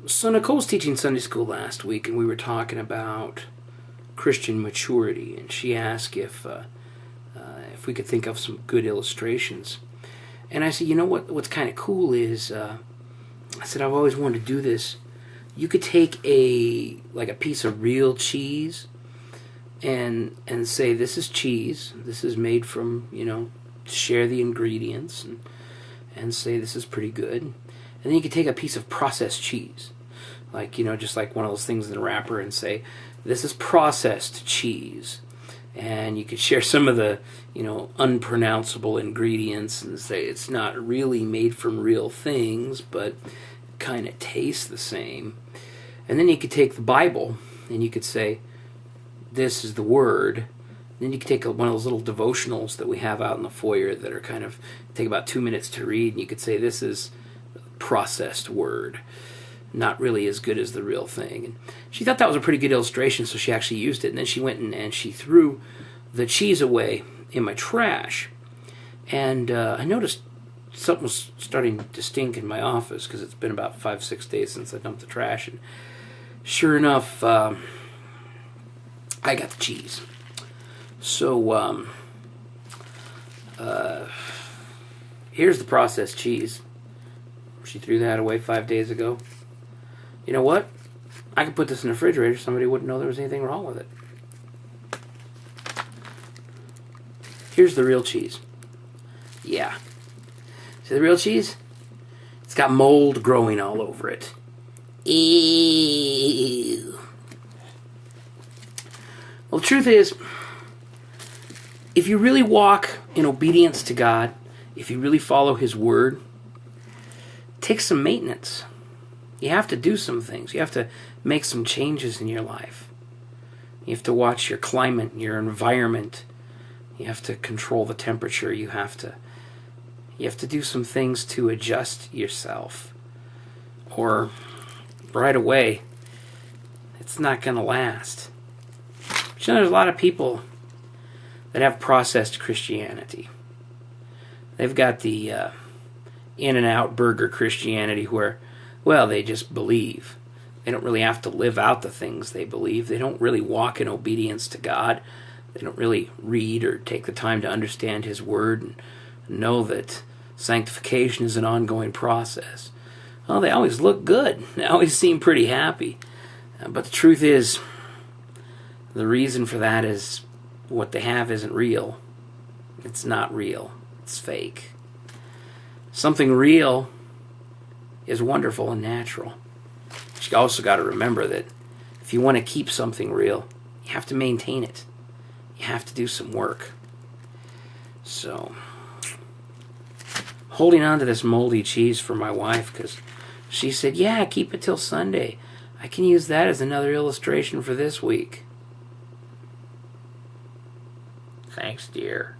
So Nicole's teaching Sunday school last week, and we were talking about Christian maturity, and she asked if we could think of some good illustrations. And I said, you know what's kind of cool is, I said, I've always wanted to do this. You could take a piece of real cheese and say, this is cheese. This is made from, share the ingredients and say this is pretty good. And then you could take a piece of processed cheese, just like one of those things in the wrapper, and say, this is processed cheese. And you could share some of the, unpronounceable ingredients and say it's not really made from real things, but kind of tastes the same. And then you could take the Bible and you could say, this is the Word. Then you could take one of those little devotionals that we have out in the foyer that are take about 2 minutes to read, and you could say, this is processed Word, not really as good as the real thing. And she thought that was a pretty good illustration, so she actually used it. And then she went and she threw the cheese away in my trash. And I noticed something was starting to stink in my office because it's been about 5-6 days since I dumped the trash. And sure enough, I got the cheese. So here's the processed cheese. She threw that away 5 days ago. You know what? I could put this in the refrigerator. Somebody wouldn't know there was anything wrong with it. Here's the real cheese. Yeah. See the real cheese? It's got mold growing all over it. Ew. Well, the truth is, if you really walk in obedience to God, if you really follow His Word, it takes some maintenance. You have to do some things. You have to make some changes in your life. You have to watch your climate, your environment. You have to control the temperature. You have to do some things to adjust yourself. Or right away, it's not going to last. But there's a lot of people that have processed Christianity. They've got the In-N-Out Burger Christianity where, well, they just believe. They don't really have to live out the things they believe. They don't really walk in obedience to God. They don't really read or take the time to understand His Word and know that sanctification is an ongoing process. Well, they always look good. They always seem pretty happy. But the truth is, the reason for that is what they have isn't real. It's not real. It's fake. Something real is wonderful and natural. But you also got to remember that if you want to keep something real, you have to maintain it. You have to do some work. So, holding on to this moldy cheese for my wife because she said, yeah, keep it till Sunday. I can use that as another illustration for this week. Thanks, dear.